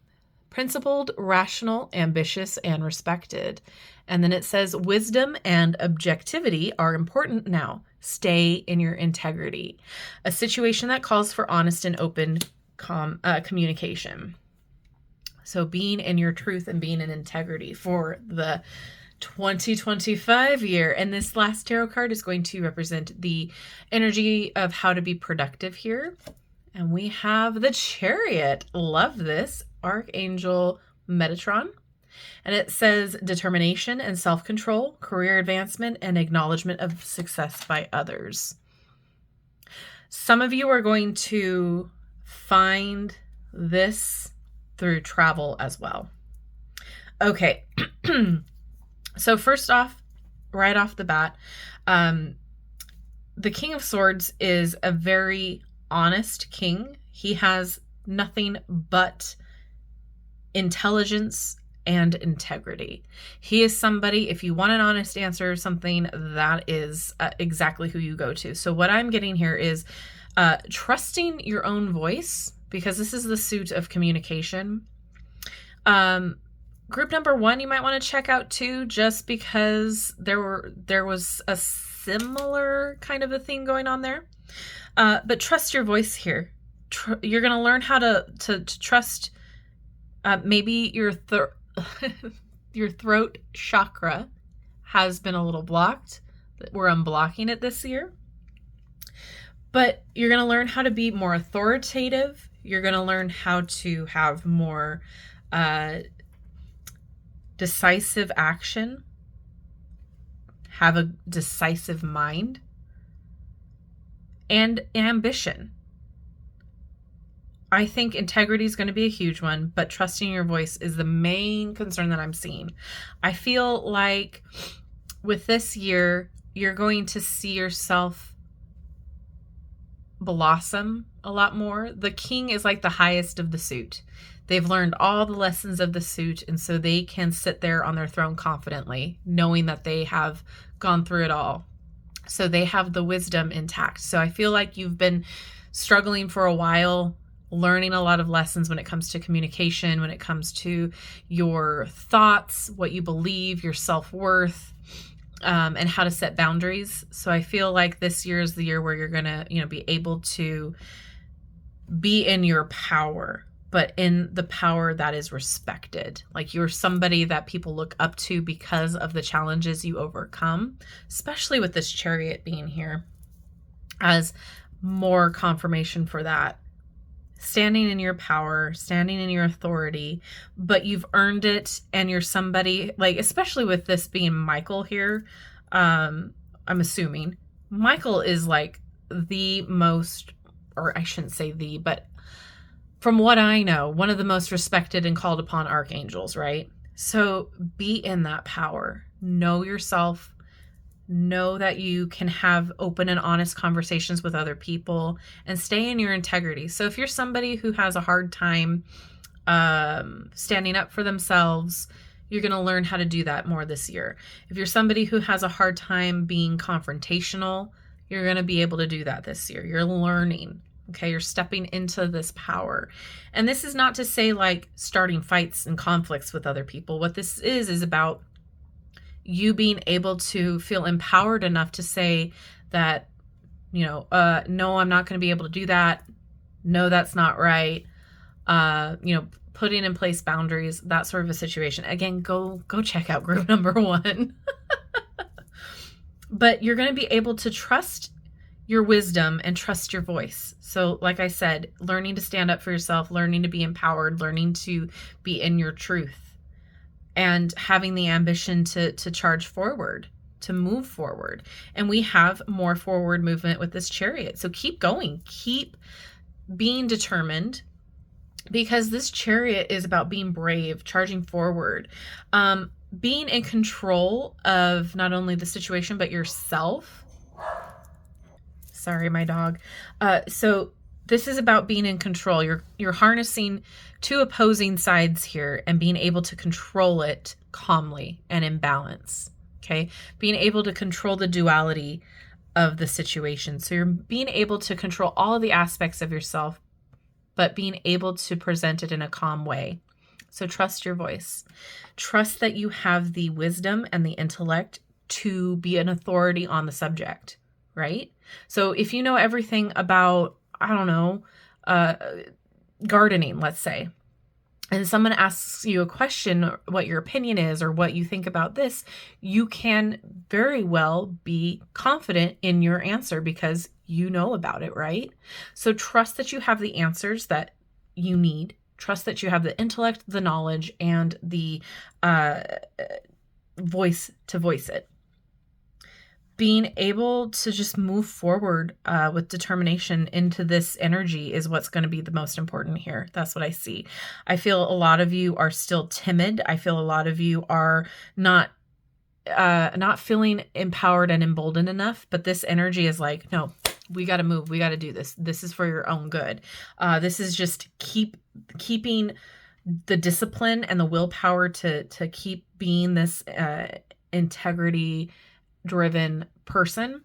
principled, rational, ambitious, and respected. And then it says wisdom and objectivity are important now. Stay in your integrity. A situation that calls for honest and open communication. So being in your truth and being in integrity for the 2025 year. And this last tarot card is going to represent the energy of how to be productive here. And we have the Chariot. Love this. Archangel Metatron. And it says determination and self-control, career advancement, and acknowledgement of success by others. Some of you are going to find this through travel as well. Okay. So first off, right off the bat, the King of Swords is a very honest king. He has nothing but intelligence and integrity. He is somebody, if you want an honest answer or something, that is exactly who you go to. So what I'm getting here is trusting your own voice, because this is the suit of communication. Group number 1, you might want to check out too, just because there was a similar kind of a thing going on there. But trust your voice here. You're going to learn how to trust maybe your throat chakra has been a little blocked. We're unblocking it this year. But you're going to learn how to be more authoritative. You're going to learn how to have more decisive action, have a decisive mind, and ambition. I think integrity is going to be a huge one, but trusting your voice is the main concern that I'm seeing. I feel like with this year, you're going to see yourself blossom a lot more. The king is like the highest of the suit. They've learned all the lessons of the suit, and so they can sit there on their throne confidently, knowing that they have gone through it all. So they have the wisdom intact. So I feel like you've been struggling for a while, learning a lot of lessons when it comes to communication, when it comes to your thoughts, what you believe, your self-worth, and how to set boundaries. So I feel like this year is the year where you're going to, be able to be in your power, but in the power that is respected. Like you're somebody that people look up to because of the challenges you overcome, especially with this Chariot being here as more confirmation for that. Standing in your power, standing in your authority, but you've earned it, and you're somebody, like, especially with this being Michael here, I'm assuming Michael is like the most, or I shouldn't say the, but from what I know, one of the most respected and called upon archangels, right? So be in that power. Know yourself. Know that you can have open and honest conversations with other people and stay in your integrity. So if you're somebody who has a hard time standing up for themselves, you're going to learn how to do that more this year. If you're somebody who has a hard time being confrontational, you're going to be able to do that this year. You're learning. Okay, you're stepping into this power. And this is not to say like starting fights and conflicts with other people. What this is about you being able to feel empowered enough to say that, no, I'm not going to be able to do that. No, that's not right. Putting in place boundaries, that sort of a situation. Again, go check out group number 1. But you're going to be able to trust your wisdom and trust your voice. So like I said, learning to stand up for yourself, learning to be empowered, learning to be in your truth, and having the ambition to charge forward, to move forward. And we have more forward movement with this Chariot. So keep going, keep being determined, because this Chariot is about being brave, charging forward, being in control of not only the situation, but yourself. Sorry, my dog. So this is about being in control. You're harnessing two opposing sides here and being able to control it calmly and in balance. Okay. Being able to control the duality of the situation. So you're being able to control all of the aspects of yourself, but being able to present it in a calm way. So trust your voice. Trust that you have the wisdom and the intellect to be an authority on the subject, right? So if you know everything about, I don't know, gardening, let's say, and someone asks you a question, what your opinion is or what you think about this, you can very well be confident in your answer because you know about it, right? So trust that you have the answers that you need. Trust that you have the intellect, the knowledge, and the voice to voice it. Being able to just move forward with determination into this energy is what's going to be the most important here. That's what I see. I feel a lot of you are still timid. I feel a lot of you are not feeling empowered and emboldened enough, but this energy is like, no, we got to move. We got to do this. This is for your own good. This is just keeping the discipline and the willpower to keep being this integrity driven person,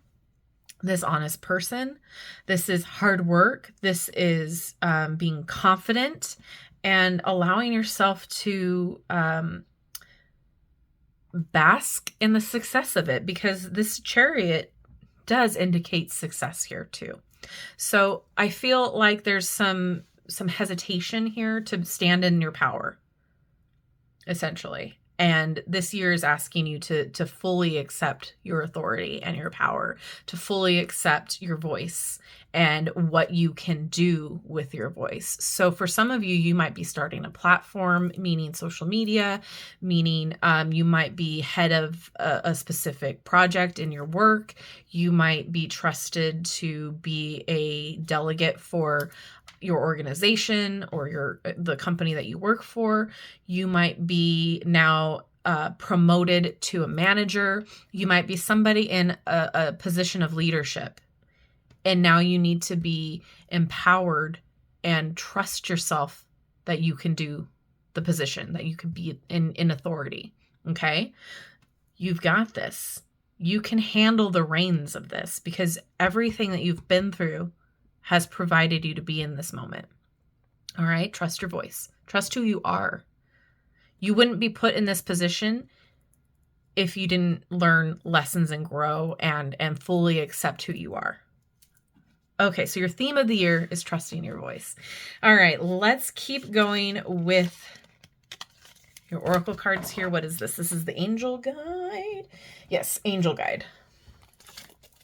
this honest person. This is hard work. This is being confident and allowing yourself to bask in the success of it, because this Chariot does indicate success here too. So I feel like there's some hesitation here to stand in your power, essentially. And this year is asking you to fully accept your authority and your power, to fully accept your voice and what you can do with your voice. So for some of you, you might be starting a platform, meaning social media, meaning you might be head of a specific project in your work. You might be trusted to be a delegate for your organization or the company that you work for. You might be now promoted to a manager. You might be somebody in a position of leadership. And now you need to be empowered and trust yourself that you can do the position, that you can be in authority. Okay? You've got this. You can handle the reins of this because everything that you've been through has provided you to be in this moment. All right? Trust your voice. Trust who you are. You wouldn't be put in this position if you didn't learn lessons and grow and fully accept who you are. Okay, so your theme of the year is trusting your voice. All right, let's keep going with your oracle cards here. What is this? This is the angel guide. Yes, angel guide.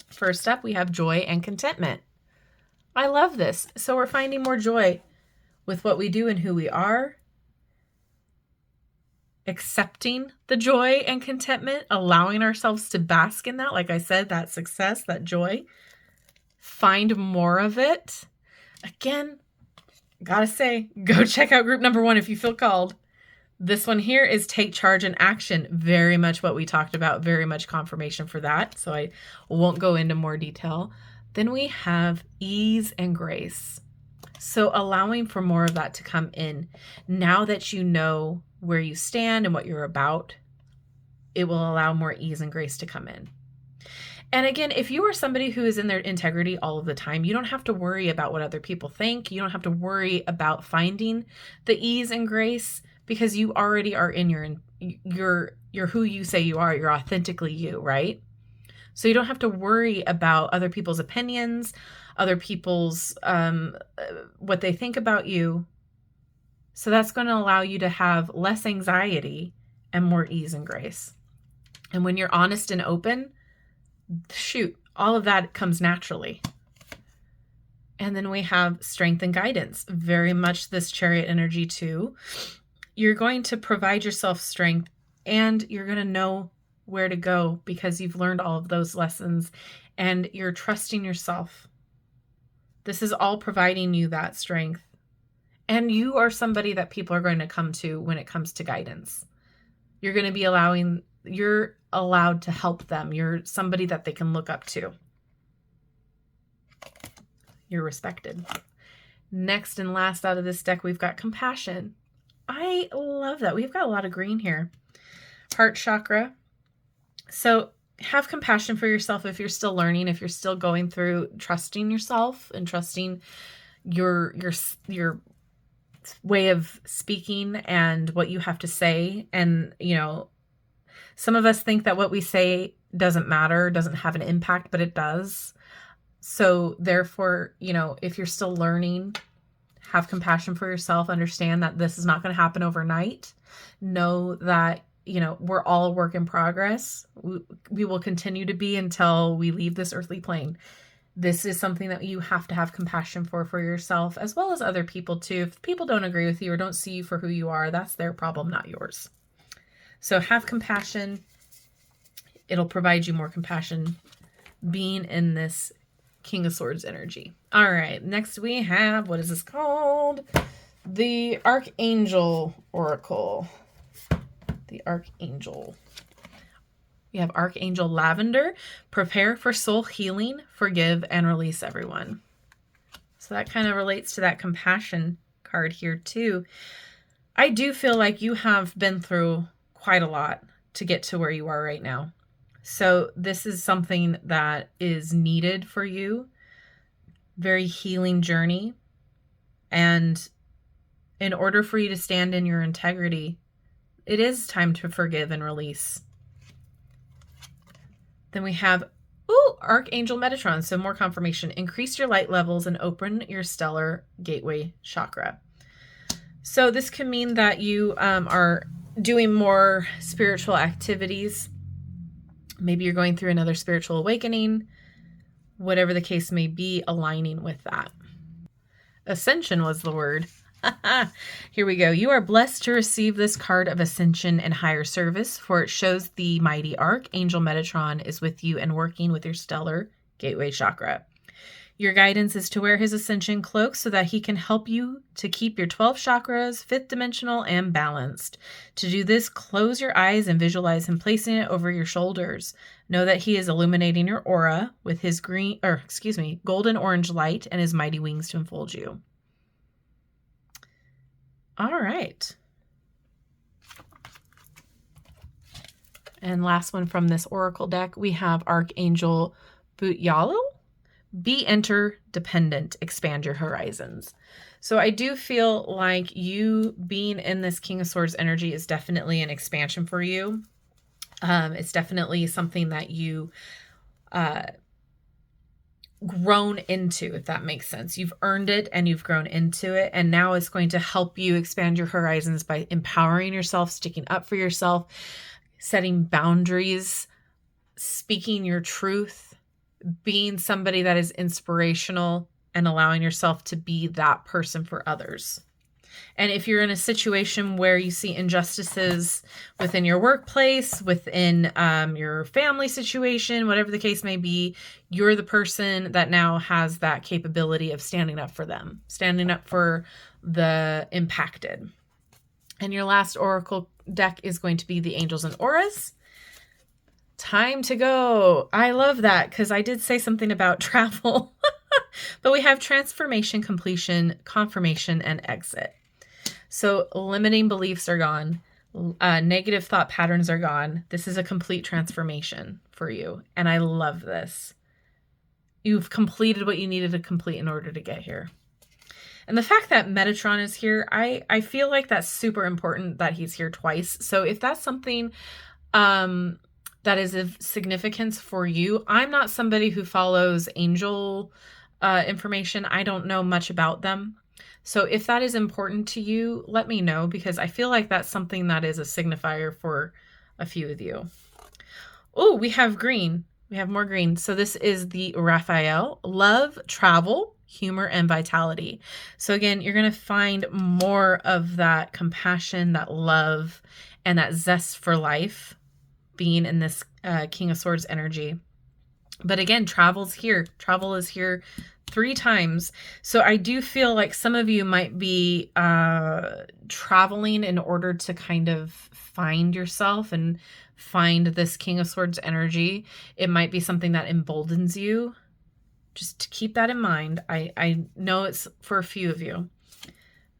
First up, we have joy and contentment. I love this. So we're finding more joy with what we do and who we are. Accepting the joy and contentment, allowing ourselves to bask in that. Like I said, that success, that joy. Find more of it. Again, gotta say, go check out group number 1 if you feel called. This one here is take charge and action. Very much what we talked about, very much confirmation for that. So I won't go into more detail. Then we have ease and grace. So allowing for more of that to come in. Now that you know where you stand and what you're about, it will allow more ease and grace to come in. And again, if you are somebody who is in their integrity all of the time, you don't have to worry about what other people think. You don't have to worry about finding the ease and grace because you already are in you're who you say you are. You're authentically you, right? So you don't have to worry about other people's opinions, other people's what they think about you. So that's going to allow you to have less anxiety and more ease and grace. And when you're honest and open, shoot, all of that comes naturally. And then we have strength and guidance. Very much this chariot energy too. You're going to provide yourself strength and you're going to know where to go because you've learned all of those lessons and you're trusting yourself. This is all providing you that strength. And you are somebody that people are going to come to when it comes to guidance. You're going to be you're allowed to help them. You're somebody that they can look up to. You're respected. Next and last out of this deck, we've got compassion. I love that. We've got a lot of green here. Heart chakra. So have compassion for yourself if you're still learning, if you're still going through trusting yourself and trusting your way of speaking and what you have to say. And, some of us think that what we say doesn't matter, doesn't have an impact, but it does. So therefore, if you're still learning, have compassion for yourself, understand that this is not going to happen overnight. Know that, we're all a work in progress. We will continue to be until we leave this earthly plane. This is something that you have to have compassion for yourself, as well as other people too. If people don't agree with you or don't see you for who you are, that's their problem, not yours. So have compassion. It'll provide you more compassion being in this King of Swords energy. All right. Next we have, what is this called? The Archangel Oracle. The Archangel. We have Archangel Lavender. Prepare for soul healing, forgive, and release everyone. So that kind of relates to that compassion card here too. I do feel like you have been through quite a lot to get to where you are right now. So this is something that is needed for you. Very healing journey. And in order for you to stand in your integrity, it is time to forgive and release. Then we have, Archangel Metatron. So more confirmation. Increase your light levels and open your stellar gateway chakra. So this can mean that you are doing more spiritual activities. Maybe you're going through another spiritual awakening. Whatever the case may be, aligning with that. Ascension was the word. Here we go. You are blessed to receive this card of ascension and higher service, for it shows the mighty Archangel Metatron is with you and working with your stellar gateway chakra. Your guidance is to wear his ascension cloak so that he can help you to keep your 12 chakras fifth dimensional and balanced. To do this, close your eyes and visualize him placing it over your shoulders. Know that he is illuminating your aura with his golden orange light and his mighty wings to enfold you. All right. And last one from this oracle deck, we have Archangel Butyalu. Be interdependent, expand your horizons. So I do feel like you being in this King of Swords energy is definitely an expansion for you. It's definitely something that you grown into, if that makes sense. You've earned it and you've grown into it. And now it's going to help you expand your horizons by empowering yourself, sticking up for yourself, setting boundaries, speaking your truth, being somebody that is inspirational, and allowing yourself to be that person for others. And if you're in a situation where you see injustices within your workplace, within your family situation, whatever the case may be, you're the person that now has that capability of standing up for them, standing up for the impacted. And your last oracle deck is going to be the Angels and Auras. Time to go. I love that because I did say something about travel. But we have transformation, completion, confirmation, and exit. So limiting beliefs are gone. Negative thought patterns are gone. This is a complete transformation for you. And I love this. You've completed what you needed to complete in order to get here. And the fact that Metatron is here, I feel like that's super important that he's here twice. So if that's something that is of significance for you, I'm not somebody who follows angel information. I don't know much about them. So if that is important to you, let me know, because I feel like that's something that is a signifier for a few of you. Oh, we have green. We have more green. So this is the Raphael. Love, travel, humor, and vitality. So again, you're going to find more of that compassion, that love, and that zest for life being in this King of Swords energy. But again, travel's here. Travel is here 3 times. So I do feel like some of you might be traveling in order to kind of find yourself and find this King of Swords energy. It might be something that emboldens you. Just keep that in mind. I know it's for a few of you.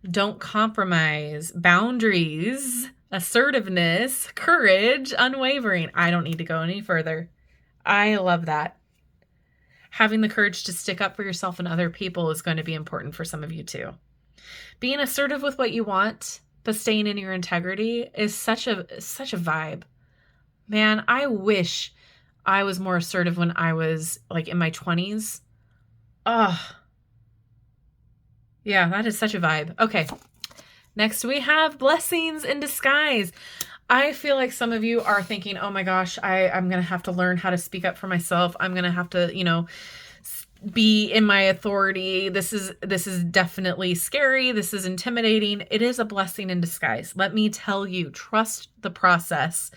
Don't compromise. Boundaries, assertiveness, courage, unwavering. I don't need to go any further. I love that. Having the courage to stick up for yourself and other people is going to be important for some of you too. Being assertive with what you want, but staying in your integrity is such a vibe. Man, I wish I was more assertive when I was like in my 20s. Oh, yeah, that is such a vibe. Okay. Next we have blessings in disguise. I feel like some of you are thinking, oh my gosh, I'm going to have to learn how to speak up for myself. I'm going to have to, be in my authority. This is definitely scary. This is intimidating. It is a blessing in disguise. Let me tell you, trust the process.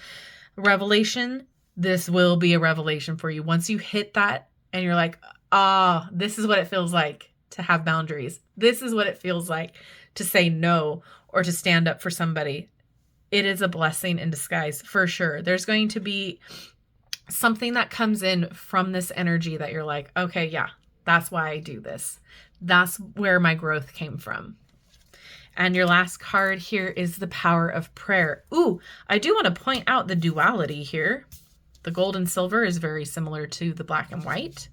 Revelation, this will be a revelation for you. Once you hit that and you're like, this is what it feels like to have boundaries. This is what it feels like to say no or to stand up for somebody. It is a blessing in disguise for sure. There's going to be something that comes in from this energy that you're like, okay, yeah, that's why I do this. That's where my growth came from. And your last card here is the power of prayer. Ooh, I do want to point out the duality here. The gold and silver is very similar to the black and white.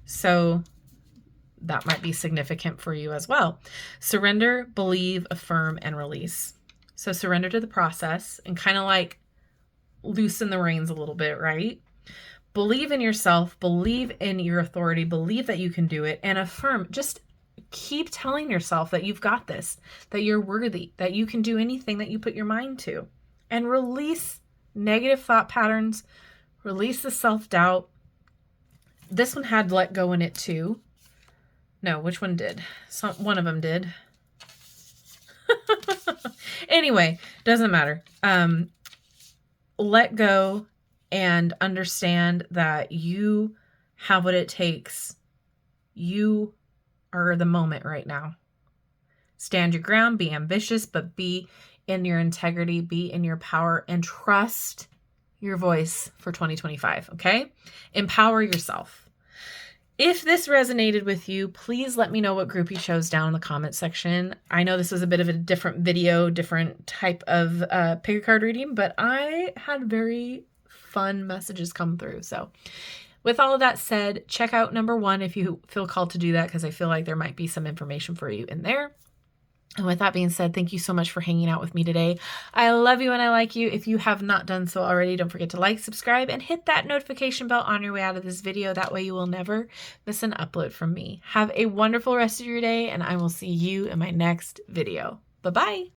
So that might be significant for you as well. Surrender, believe, affirm, and release. So surrender to the process and kind of like loosen the reins a little bit, right? Believe in yourself, believe in your authority, believe that you can do it, and affirm. Just keep telling yourself that you've got this, that you're worthy, that you can do anything that you put your mind to. And release negative thought patterns, release the self-doubt. This one had let go in it too. No, which one did? One of them did. Anyway, doesn't matter. Let go and understand that you have what it takes You are the moment right now. Stand your ground, be ambitious, but be in your integrity, be in your power, and trust your voice for 2025, okay? Empower yourself. If this resonated with you, please let me know what group you chose down in the comment section. I know this was a bit of a different video, different type of pick a card reading, but I had very fun messages come through. So with all of that said, check out number 1 if you feel called to do that, because I feel like there might be some information for you in there. And with that being said, thank you so much for hanging out with me today. I love you and I like you. If you have not done so already, don't forget to like, subscribe, and hit that notification bell on your way out of this video. That way you will never miss an upload from me. Have a wonderful rest of your day, and I will see you in my next video. Bye-bye.